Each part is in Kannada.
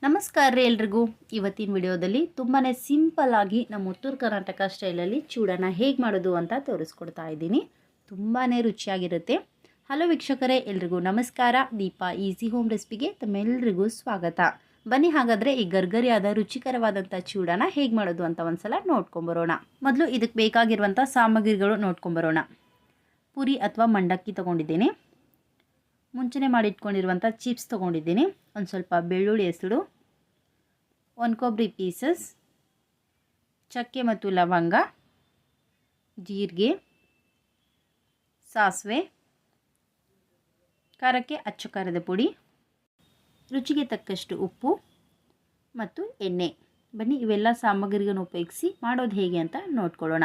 ನಮಸ್ಕಾರ ರೀ ಎಲ್ರಿಗೂ. ಇವತ್ತಿನ ವಿಡಿಯೋದಲ್ಲಿ ತುಂಬಾ ಸಿಂಪಲ್ ಆಗಿ ನಮ್ಮ ಉತ್ತರ ಕರ್ನಾಟಕ ಸ್ಟೈಲಲ್ಲಿ ಚೂಡನ ಹೇಗೆ ಮಾಡೋದು ಅಂತ ತೋರಿಸ್ಕೊಡ್ತಾ ಇದ್ದೀನಿ. ತುಂಬಾ ರುಚಿಯಾಗಿರುತ್ತೆ. ಹಲೋ ವೀಕ್ಷಕರೇ, ಎಲ್ರಿಗೂ ನಮಸ್ಕಾರ. ದೀಪಾ ಈಸಿ ಹೋಮ್ ರೆಸಿಪಿಗೆ ತಮ್ಮೆಲ್ಲರಿಗೂ ಸ್ವಾಗತ. ಬನ್ನಿ ಹಾಗಾದರೆ ಈ ಗರ್ಗರಿಯಾದ ರುಚಿಕರವಾದಂಥ ಚೂಡನ ಹೇಗೆ ಮಾಡೋದು ಅಂತ ಒಂದ್ಸಲ ನೋಡ್ಕೊಂಬರೋಣ. ಮೊದಲು ಇದಕ್ಕೆ ಬೇಕಾಗಿರುವಂಥ ಸಾಮಗ್ರಿಗಳು ನೋಡ್ಕೊಂಬರೋಣ. ಪುರಿ ಅಥವಾ ಮಂಡಕ್ಕಿ ತೊಗೊಂಡಿದ್ದೀನಿ. ಮುಂಚೆನೇ ಮಾಡಿಟ್ಕೊಂಡಿರುವಂಥ ಚಿಪ್ಸ್ ತೊಗೊಂಡಿದ್ದೀನಿ. ಒಂದು ಸ್ವಲ್ಪ ಬೆಳ್ಳುಳ್ಳಿ ಹೆಸರು, ಒಂದು ಕೊಬ್ಬರಿ ಪೀಸಸ್, ಚಕ್ಕೆ ಮತ್ತು ಲವಂಗ, ಜೀರಿಗೆ, ಸಾಸಿವೆ, ಖಾರಕ್ಕೆ ಅಚ್ಚ ಖಾರದ ಪುಡಿ, ರುಚಿಗೆ ತಕ್ಕಷ್ಟು ಉಪ್ಪು ಮತ್ತು ಎಣ್ಣೆ. ಬನ್ನಿ ಇವೆಲ್ಲ ಸಾಮಗ್ರಿಗಳನ್ನು ಉಪಯೋಗಿಸಿ ಮಾಡೋದು ಹೇಗೆ ಅಂತ ನೋಡ್ಕೊಳ್ಳೋಣ.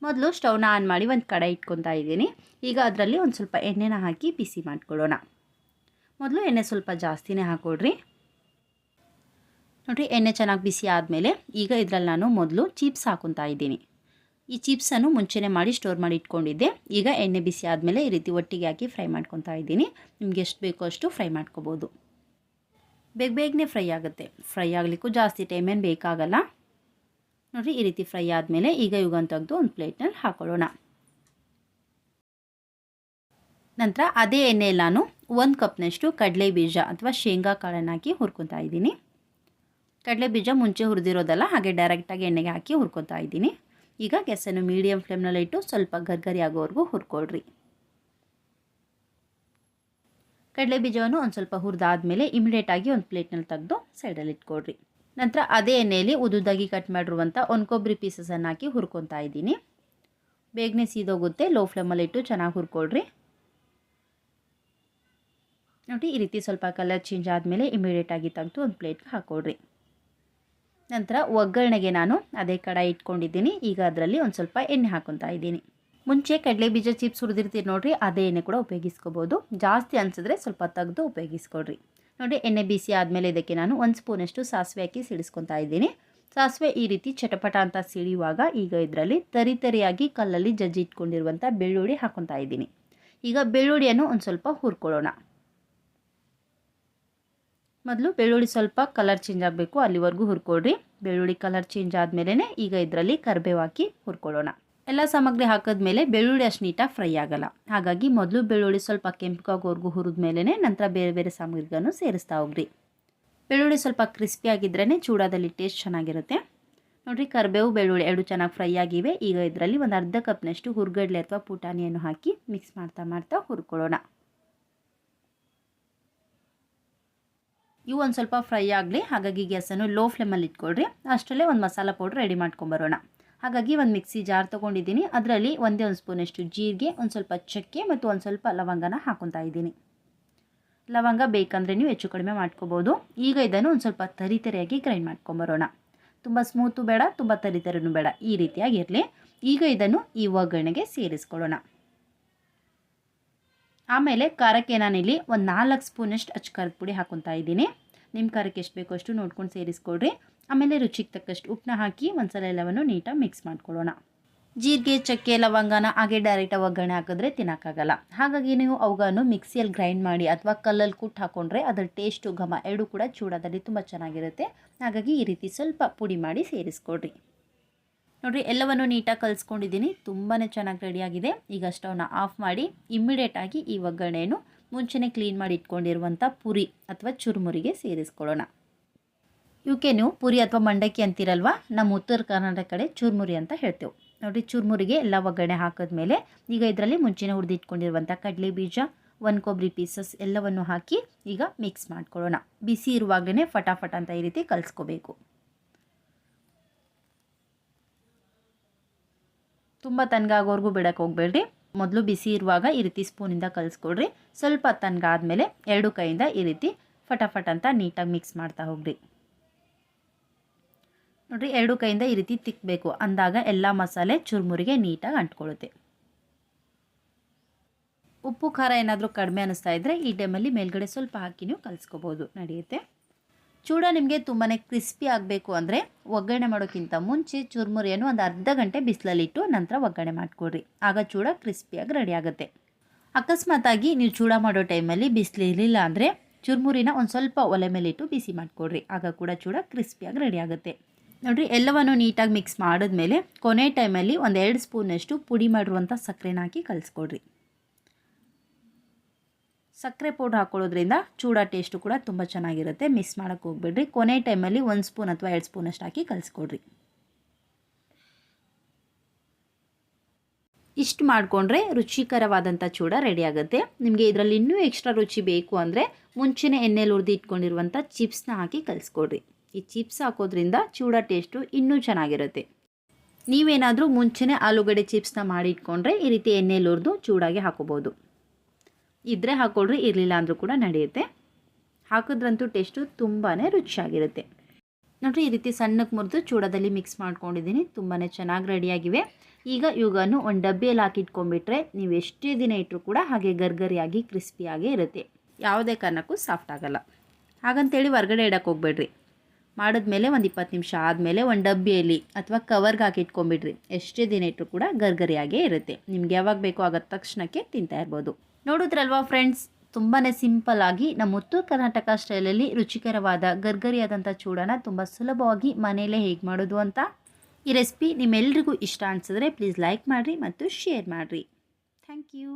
ಮೊದಲು ಸ್ಟವ್ನ ಆನ್ ಮಾಡಿ ಒಂದು ಕಡಾಯಿ ಇಟ್ಕೊತಾ ಇದ್ದೀನಿ. ಈಗ ಅದರಲ್ಲಿ ಒಂದು ಸ್ವಲ್ಪ ಎಣ್ಣೆನ ಹಾಕಿ ಬಿಸಿ ಮಾಡ್ಕೊಳ್ಳೋಣ. ಮೊದಲು ಎಣ್ಣೆ ಸ್ವಲ್ಪ ಜಾಸ್ತಿನೇ ಹಾಕ್ಕೊಡ್ರಿ. ನೋಡಿರಿ, ಎಣ್ಣೆ ಚೆನ್ನಾಗಿ ಬಿಸಿ ಆದಮೇಲೆ ಈಗ ಇದರಲ್ಲಿ ನಾನು ಮೊದಲು ಚಿಪ್ಸ್ ಹಾಕೊತಾ ಇದ್ದೀನಿ. ಈ ಚಿಪ್ಸನ್ನು ಮುಂಚೆನೇ ಮಾಡಿ ಸ್ಟೋರ್ ಮಾಡಿ ಇಟ್ಕೊಂಡಿದ್ದೆ. ಈಗ ಎಣ್ಣೆ ಬಿಸಿ ಆದಮೇಲೆ ಈ ರೀತಿ ಒಟ್ಟಿಗೆ ಹಾಕಿ ಫ್ರೈ ಮಾಡ್ಕೊತಾ ಇದ್ದೀನಿ. ನಿಮ್ಗೆ ಎಷ್ಟು ಬೇಕೋ ಅಷ್ಟು ಫ್ರೈ ಮಾಡ್ಕೋಬೋದು. ಬೇಗನೆ ಫ್ರೈ ಆಗುತ್ತೆ. ಫ್ರೈ ಆಗಲಿಕ್ಕೂ ಜಾಸ್ತಿ ಟೈಮೇನು ಬೇಕಾಗಲ್ಲ. ನೋಡಿರಿ, ಈ ರೀತಿ ಫ್ರೈ ಆದಮೇಲೆ ಈಗ ಇವುಗನ್ನು ತೆಗೆದು ಒಂದು ಪ್ಲೇಟ್ನಲ್ಲಿ ಹಾಕೊಳ್ಳೋಣ. ನಂತರ ಅದೇ ಎಣ್ಣೆಯಲ್ಲಿ ನಾನು 1 ಕಪ್ನಷ್ಟು ಕಡಲೆ ಬೀಜ ಅಥವಾ ಶೇಂಗಾ ಕಾಳನ್ನು ಹಾಕಿ ಹುರ್ಕೊತಾ ಇದ್ದೀನಿ. ಕಡಲೆ ಬೀಜ ಮುಂಚೆ ಹುರಿದಿರೋದಲ್ಲ, ಹಾಗೆ ಡೈರೆಕ್ಟಾಗಿ ಎಣ್ಣೆಗೆ ಹಾಕಿ ಹುರ್ಕೊತಾ ಇದ್ದೀನಿ. ಈಗ ಗ್ಯಾಸನ್ನು ಮೀಡಿಯಮ್ ಫ್ಲೇಮ್ನಲ್ಲಿ ಇಟ್ಟು ಸ್ವಲ್ಪ ಗರ್ಗರಿ ಆಗೋವರೆಗೂ ಹುರ್ಕೊಳ್ರಿ. ಕಡಲೆ ಬೀಜವನ್ನು ಒಂದು ಸ್ವಲ್ಪ ಹುರಿದಾದ್ಮೇಲೆ ಇಮಿಡಿಯೇಟಾಗಿ ಒಂದು ಪ್ಲೇಟ್ನಲ್ಲಿ ತೆಗೆದು ಸೈಡಲ್ಲಿ ಇಟ್ಕೊಳ್ರಿ. ನಂತರ ಅದೇ ಎಣ್ಣೆಯಲ್ಲಿ ಉದ್ದುದಾಗಿ ಕಟ್ ಮಾಡಿರುವಂಥ ಒಂದು ಕೊಬ್ಬರಿ ಪೀಸಸನ್ನು ಹಾಕಿ ಹುರ್ಕೊತಾ ಇದ್ದೀನಿ. ಬೇಗನೆ ಸೀದೋಗುತ್ತೆ. ಲೋ ಫ್ಲೇಮಲ್ಲಿ ಇಟ್ಟು ಚೆನ್ನಾಗಿ ಹುರ್ಕೊಳ್ರಿ. ನೋಡಿ, ಈ ರೀತಿ ಸ್ವಲ್ಪ ಕಲರ್ ಚೇಂಜ್ ಆದಮೇಲೆ ಇಮಿಡಿಯೇಟಾಗಿ ತೆಗೆದು ಒಂದು ಪ್ಲೇಟ್ಗೆ ಹಾಕ್ಕೊಳ್ರಿ. ನಂತರ ಒಗ್ಗರಣೆಗೆ ನಾನು ಅದೇ ಕಡಾಯಿ ಇಟ್ಕೊಂಡಿದ್ದೀನಿ. ಈಗ ಅದರಲ್ಲಿ ಒಂದು ಸ್ವಲ್ಪ ಎಣ್ಣೆ ಹಾಕ್ಕೊತಾ ಇದ್ದೀನಿ. ಮುಂಚೆ ಕಡಲೆ ಬೀಜ ಚಿಪ್ಸ್ ಹುರಿದಿರ್ತೀರಿ ನೋಡಿರಿ, ಅದೇ ಎಣ್ಣೆ ಕೂಡ ಉಪಯೋಗಿಸ್ಕೋಬೋದು. ಜಾಸ್ತಿ ಅನಿಸಿದ್ರೆ ಸ್ವಲ್ಪ ತೆಗೆದು ಉಪಯೋಗಿಸ್ಕೊಳ್ರಿ. ನೋಡಿ, ಎಣ್ಣೆ ಬಿಸಿ ಆದಮೇಲೆ ಇದಕ್ಕೆ ನಾನು 1 ಸ್ಪೂನಷ್ಟು ಸಾಸಿವೆ ಹಾಕಿ ಸಿಡಿಸ್ಕೊತಾ ಇದ್ದೀನಿ. ಸಾಸಿವೆ ಈ ರೀತಿ ಚಟಪಟ ಅಂತ ಸಿಡಿಯುವಾಗ ಈಗ ಇದರಲ್ಲಿ ತರಿಯಾಗಿ ಕಲ್ಲಲ್ಲಿ ಜಜ್ಜಿ ಇಟ್ಕೊಂಡಿರುವಂಥ ಬೆಳ್ಳುಳ್ಳಿ ಹಾಕ್ಕೊತಾ ಇದ್ದೀನಿ. ಈಗ ಬೆಳ್ಳುಳ್ಳಿಯನ್ನು ಒಂದು ಸ್ವಲ್ಪ ಹುರ್ಕೊಳ್ಳೋಣ. ಮೊದಲು ಬೆಳ್ಳುಳ್ಳಿ ಸ್ವಲ್ಪ ಕಲರ್ ಚೇಂಜ್ ಆಗಬೇಕು, ಅಲ್ಲಿವರೆಗೂ ಹುರ್ಕೊಳ್ರಿ. ಬೆಳ್ಳುಳ್ಳಿ ಕಲರ್ ಚೇಂಜ್ ಆದಮೇಲೆ ಈಗ ಇದರಲ್ಲಿ ಕರಿಬೇವು ಹಾಕಿ ಹುರ್ಕೊಳ್ಳೋಣ. ಎಲ್ಲ ಸಾಮಗ್ರಿ ಹಾಕಿದ್ಮೇಲೆ ಬೆಳ್ಳುಳ್ಳಿ ಅಷ್ಟು ನೀಟಾಗಿ ಫ್ರೈ ಆಗಲ್ಲ. ಹಾಗಾಗಿ ಮೊದಲು ಬೆಳ್ಳುಳ್ಳಿ ಸ್ವಲ್ಪ ಕೆಂಪಗಾಗೋವರೆಗೂ ಹುರಿದ ಮೇಲೆ ನಂತರ ಬೇರೆ ಸಾಮಗ್ರಿಗಳನ್ನು ಸೇರಿಸ್ತಾ ಹೋಗ್ರಿ. ಬೆಳ್ಳುಳ್ಳಿ ಸ್ವಲ್ಪ ಕ್ರಿಸ್ಪಿ ಆಗಿದ್ರೇ ಚೂಡಾದಲ್ಲಿ ಟೇಸ್ಟ್ ಚೆನ್ನಾಗಿರುತ್ತೆ. ನೋಡಿರಿ, ಕರಿಬೇವು ಬೆಳ್ಳುಳ್ಳಿ ಎರಡು ಚೆನ್ನಾಗಿ ಫ್ರೈ ಆಗಿವೆ. ಈಗ ಇದರಲ್ಲಿ ಒಂದು ಅರ್ಧ ಕಪ್ನಷ್ಟು ಹುರ್ಗಡ್ಲೆ ಅಥವಾ ಪುಟಾಣಿಯನ್ನು ಹಾಕಿ ಮಿಕ್ಸ್ ಮಾಡ್ತಾ ಹುರ್ಕೊಳ್ಳೋಣ. ಇವು ಒಂದು ಸ್ವಲ್ಪ ಫ್ರೈ ಆಗಲಿ. ಹಾಗಾಗಿ ಗ್ಯಾಸನ್ನು ಲೋ ಫ್ಲೇಮಲ್ಲಿ ಇಟ್ಕೊಳ್ರಿ. ಅಷ್ಟರಲ್ಲೇ ಒಂದು ಮಸಾಲ ಪೌಡ್ರ್ ರೆಡಿ ಮಾಡ್ಕೊಂಬರೋಣ. ಹಾಗಾಗಿ ಒಂದು ಮಿಕ್ಸಿ ಜಾರ್ ತೊಗೊಂಡಿದ್ದೀನಿ. ಅದರಲ್ಲಿ ಒಂದೇ ಒಂದು ಸ್ಪೂನಷ್ಟು ಜೀರಿಗೆ, ಒಂದು ಸ್ವಲ್ಪ ಚಕ್ಕೆ ಮತ್ತು ಒಂದು ಸ್ವಲ್ಪ ಲವಂಗನ ಹಾಕೊತಾ ಇದ್ದೀನಿ. ಲವಂಗ ಬೇಕಂದರೆ ನೀವು ಹೆಚ್ಚು ಕಡಿಮೆ ಮಾಡ್ಕೋಬೋದು. ಈಗ ಇದನ್ನು ಒಂದು ಸ್ವಲ್ಪ ತರಿಯಾಗಿ ಗ್ರೈಂಡ್ ಮಾಡ್ಕೊಂಬರೋಣ. ತುಂಬ ಸ್ಮೂತು ಬೇಡ, ತುಂಬ ತರಿನೂ ಬೇಡ, ಈ ರೀತಿಯಾಗಿರಲಿ. ಈಗ ಇದನ್ನು ಈ ಒಗ್ಗರಣೆಗೆ ಸೇರಿಸ್ಕೊಳ್ಳೋಣ. ಆಮೇಲೆ ಖಾರಕ್ಕೆ ನಾನಿಲ್ಲಿ ಒಂದು 4 ಸ್ಪೂನಷ್ಟು ಅಚ್ಚ ಖಾರದ ಪುಡಿ ಹಾಕೊತಾ ಇದ್ದೀನಿ. ನಿಮ್ಮ ಖಾರಕ್ಕೆ ಎಷ್ಟು ಬೇಕೋ ಅಷ್ಟು ನೋಡ್ಕೊಂಡು ಸೇರಿಸ್ಕೊಳ್ರಿ. ಆಮೇಲೆ ರುಚಿಗೆ ತಕ್ಕಷ್ಟು ಉಪ್ಪನ್ನ ಹಾಕಿ ಒಂದ್ಸಲ ಎಲ್ಲವನ್ನು ನೀಟಾಗಿ ಮಿಕ್ಸ್ ಮಾಡ್ಕೊಳ್ಳೋಣ. ಜೀರಿಗೆ, ಚಕ್ಕೆ, ಲವಂಗನ ಹಾಗೆ ಡೈರೆಕ್ಟಾಗಿ ಒಗ್ಗರಣೆ ಹಾಕಿದ್ರೆ ತಿನ್ನೋಕ್ಕಾಗಲ್ಲ. ಹಾಗಾಗಿ ನೀವು ಅವುಗಳನ್ನು ಮಿಕ್ಸಿಯಲ್ಲಿ ಗ್ರೈಂಡ್ ಮಾಡಿ ಅಥವಾ ಕಲ್ಲಲ್ಲಿ ಕುಟ್ಟು ಹಾಕ್ಕೊಂಡ್ರೆ ಅದರ ಟೇಸ್ಟು ಘಮ ಎರಡೂ ಕೂಡ ಚೂಡಾದಲ್ಲಿ ತುಂಬ ಚೆನ್ನಾಗಿರುತ್ತೆ. ಹಾಗಾಗಿ ಈ ರೀತಿ ಸ್ವಲ್ಪ ಪುಡಿ ಮಾಡಿ ಸೇರಿಸ್ಕೊಳ್ರಿ. ನೋಡಿರಿ, ಎಲ್ಲವನ್ನು ನೀಟಾಗಿ ಕಲಿಸ್ಕೊಂಡಿದ್ದೀನಿ. ತುಂಬಾ ಚೆನ್ನಾಗಿ ರೆಡಿಯಾಗಿದೆ. ಈಗ ಸ್ಟವ್ನ ಆಫ್ ಮಾಡಿ ಇಮ್ಮಿಡಿಯೇಟಾಗಿ ಈ ಒಗ್ಗರಣೆಯನ್ನು ಮುಂಚೆನೇ ಕ್ಲೀನ್ ಮಾಡಿ ಇಟ್ಕೊಂಡಿರುವಂಥ ಪುರಿ ಅಥವಾ ಚುರುಮುರಿಗೆ ಸೇರಿಸ್ಕೊಳ್ಳೋಣ. ಇವಕ್ಕೆ ನೀವು ಪುರಿ ಅಥವಾ ಮಂಡಕ್ಕಿ ಅಂತೀರಲ್ವ, ನಮ್ಮ ಉತ್ತರ ಕರ್ನಾಟಕ ಕಡೆ ಚುರುಮುರಿ ಅಂತ ಹೇಳ್ತೇವೆ. ನೋಡಿ, ಚುರುಮುರಿಗೆ ಎಲ್ಲ ಒಗ್ಗರಣೆ ಹಾಕಿದ್ಮೇಲೆ ಈಗ ಇದರಲ್ಲಿ ಮುಂಚೆನೇ ಹುರಿದಿಟ್ಕೊಂಡಿರುವಂಥ ಕಡಲೆ ಬೀಜ, 1 ಕೊಬ್ಬರಿ ಪೀಸಸ್ ಎಲ್ಲವನ್ನು ಹಾಕಿ ಈಗ ಮಿಕ್ಸ್ ಮಾಡ್ಕೊಳ್ಳೋಣ. ಬಿಸಿ ಇರುವಾಗಲೇ ಫಟಾಫಟ್ ಅಂತ ಈ ರೀತಿ ಕಲಿಸ್ಕೋಬೇಕು. ತುಂಬ ತಣ್ಣಗಾಗೋವರೆಗೂ ಬಿಡಕ್ಕೆ ಹೋಗಬೇಡ್ರಿ. ಮೊದಲು ಬಿಸಿ ಇರುವಾಗ ಈ ರೀತಿ ಸ್ಪೂನಿಂದ ಕಲಿಸ್ಕೊಡ್ರಿ. ಸ್ವಲ್ಪ ತಣ್ಣಗಾದ್ಮೇಲೆ 2 ಕೈಯಿಂದ ಈ ರೀತಿ ಫಟಾಫಟ್ ಅಂತ ನೀಟಾಗಿ ಮಿಕ್ಸ್ ಮಾಡ್ತಾ ಹೋಗ್ರಿ. ನೋಡಿರಿ, 2 ಕೈಯಿಂದ ಈ ರೀತಿ ತಿಕ್ಕಬೇಕು. ಅಂದಾಗ ಎಲ್ಲ ಮಸಾಲೆ ಚುರುಮುರಿಗೆ ನೀಟಾಗಿ ಅಂಟ್ಕೊಳ್ಳುತ್ತೆ. ಉಪ್ಪು ಖಾರ ಏನಾದರೂ ಕಡಿಮೆ ಅನ್ನಿಸ್ತಾ ಇದ್ದರೆ ಈ ಟೈಮಲ್ಲಿ ಮೇಲ್ಗಡೆ ಸ್ವಲ್ಪ ಹಾಕಿ ನೀವು ಕಲಿಸ್ಕೋಬೋದು, ನಡೆಯುತ್ತೆ. ಚೂಡ ನಿಮಗೆ ತುಂಬಾ ಕ್ರಿಸ್ಪಿ ಆಗಬೇಕು ಅಂದರೆ ಒಗ್ಗರಣೆ ಮಾಡೋಕ್ಕಿಂತ ಮುಂಚೆ ಚುರುಮುರಿಯನ್ನು ಒಂದು ಅರ್ಧ ಗಂಟೆ ಬಿಸಿಲಲ್ಲಿಟ್ಟು ನಂತರ ಒಗ್ಗರಣೆ ಮಾಡಿಕೊಡ್ರಿ. ಆಗ ಚೂಡ ಕ್ರಿಸ್ಪಿಯಾಗಿ ರೆಡಿ ಆಗುತ್ತೆ. ಅಕಸ್ಮಾತಾಗಿ ನೀವು ಚೂಡ ಮಾಡೋ ಟೈಮಲ್ಲಿ ಬಿಸಿಲಿರಲಿಲ್ಲ ಅಂದರೆ ಚುರುಮುರಿನ ಒಂದು ಸ್ವಲ್ಪ ಒಲೆ ಮೇಲಿಟ್ಟು ಬಿಸಿ ಮಾಡಿಕೊಡ್ರಿ. ಆಗ ಕೂಡ ಚೂಡ ಕ್ರಿಸ್ಪಿಯಾಗಿ ರೆಡಿ ಆಗುತ್ತೆ. ನೋಡಿರಿ, ಎಲ್ಲವನ್ನು ನೀಟಾಗಿ ಮಿಕ್ಸ್ ಮಾಡಿದ್ಮೇಲೆ ಕೊನೆ ಟೈಮಲ್ಲಿ ಒಂದು 2 ಸ್ಪೂನಷ್ಟು ಪುಡಿ ಮಾಡಿರುವಂಥ ಸಕ್ಕರೆನ ಹಾಕಿ ಕಲಿಸ್ಕೊಡ್ರಿ. ಸಕ್ಕರೆ ಪೌಡ್ರ್ ಹಾಕೊಳ್ಳೋದ್ರಿಂದ ಚೂಡ ಟೇಸ್ಟು ಕೂಡ ತುಂಬ ಚೆನ್ನಾಗಿರುತ್ತೆ. ಮಿಸ್ ಮಾಡೋಕ್ಕೆ ಹೋಗ್ಬೇಡ್ರಿ. ಕೊನೆ ಟೈಮಲ್ಲಿ 1 ಸ್ಪೂನ್ ಅಥವಾ 2 ಸ್ಪೂನಷ್ಟು ಹಾಕಿ ಕಲಿಸ್ಕೊಡ್ರಿ. ಇಷ್ಟು ಮಾಡಿಕೊಂಡ್ರೆ ರುಚಿಕರವಾದಂಥ ಚೂಡ ರೆಡಿ ಆಗುತ್ತೆ. ನಿಮಗೆ ಇದರಲ್ಲಿ ಇನ್ನೂ ಎಕ್ಸ್ಟ್ರಾ ರುಚಿ ಬೇಕು ಅಂದರೆ ಮುಂಚೆನೇ ಎಣ್ಣೆಲಿ ಹುರಿದು ಇಟ್ಕೊಂಡಿರುವಂಥ ಚಿಪ್ಸ್ನ ಹಾಕಿ ಕಲಿಸ್ಕೊಡ್ರಿ. ಈ ಚಿಪ್ಸ್ ಹಾಕೋದ್ರಿಂದ ಚೂಡ ಟೇಸ್ಟು ಇನ್ನೂ ಚೆನ್ನಾಗಿರುತ್ತೆ. ನೀವೇನಾದರೂ ಮುಂಚೆನೇ ಆಲೂಗಡ್ಡೆ ಚಿಪ್ಸ್ನ ಮಾಡಿ ಇಟ್ಕೊಂಡ್ರೆ ಈ ರೀತಿ ಎಣ್ಣೆಲಿ ಹುರಿದು ಚೂಡಾಗಿ ಹಾಕೋಬೋದು. ಇದ್ದರೆ ಹಾಕ್ಕೊಳ್ರಿ, ಇರಲಿಲ್ಲ ಅಂದರೂ ಕೂಡ ನಡೆಯುತ್ತೆ. ಹಾಕಿದ್ರಂತೂ ಟೇಸ್ಟು ತುಂಬಾ ರುಚಿಯಾಗಿರುತ್ತೆ. ನೋಡಿರಿ, ಈ ರೀತಿ ಸಣ್ಣಕ್ಕೆ ಮುರಿದು ಚೂಡದಲ್ಲಿ ಮಿಕ್ಸ್ ಮಾಡ್ಕೊಂಡಿದ್ದೀನಿ. ತುಂಬಾ ಚೆನ್ನಾಗಿ ರೆಡಿಯಾಗಿವೆ. ಈಗ ಇವುಗಳನ್ನು ಒಂದು ಡಬ್ಬಿಯಲ್ಲಿ ಹಾಕಿಟ್ಕೊಂಡ್ಬಿಟ್ರೆ ನೀವು ಎಷ್ಟೇ ದಿನ ಇಟ್ಟರೂ ಕೂಡ ಹಾಗೆ ಗರ್ಗರಿಯಾಗಿ ಕ್ರಿಸ್ಪಿಯಾಗೇ ಇರುತ್ತೆ. ಯಾವುದೇ ಕಾರಣಕ್ಕೂ ಸಾಫ್ಟ್ ಆಗೋಲ್ಲ. ಹಾಗಂತೇಳಿ ಹೊರಗಡೆ ಇಡಕ್ಕೆ ಹೋಗ್ಬೇಡ್ರಿ. ಮಾಡಿದ್ಮೇಲೆ ಒಂದು 20 ನಿಮಿಷ ಆದಮೇಲೆ ಒಂದು ಡಬ್ಬಿಯಲ್ಲಿ ಅಥವಾ ಕವರ್ಗೆ ಹಾಕಿಟ್ಕೊಂಡ್ಬಿಡ್ರಿ. ಎಷ್ಟೇ ದಿನ ಇಟ್ಟರೂ ಕೂಡ ಗರ್ಗರಿಯಾಗೇ ಇರುತ್ತೆ. ನಿಮ್ಗೆ ಯಾವಾಗ ಬೇಕೋ ಆಗ ತಕ್ಷಣಕ್ಕೆ ತಿಂತಾ ಇರ್ಬೋದು. ನೋಡಿದ್ರಲ್ವಾ ಫ್ರೆಂಡ್ಸ್, ತುಂಬಾ ಸಿಂಪಲ್ಲಾಗಿ ನಮ್ಮ ಉತ್ತರ ಕರ್ನಾಟಕ ಸ್ಟೈಲಲ್ಲಿ ರುಚಿಕರವಾದ ಗರ್ಗರಿಯಾದಂಥ ಚೂಡನ ತುಂಬ ಸುಲಭವಾಗಿ ಮನೆಯಲ್ಲೇ ಹೇಗೆ ಮಾಡೋದು ಅಂತ. ಈ ರೆಸಿಪಿ ನಿಮ್ಮೆಲ್ರಿಗೂ ಇಷ್ಟ ಅನಿಸಿದ್ರೆ ಪ್ಲೀಸ್ ಲೈಕ್ ಮಾಡಿರಿ ಮತ್ತು ಶೇರ್ ಮಾಡಿರಿ. Thank you.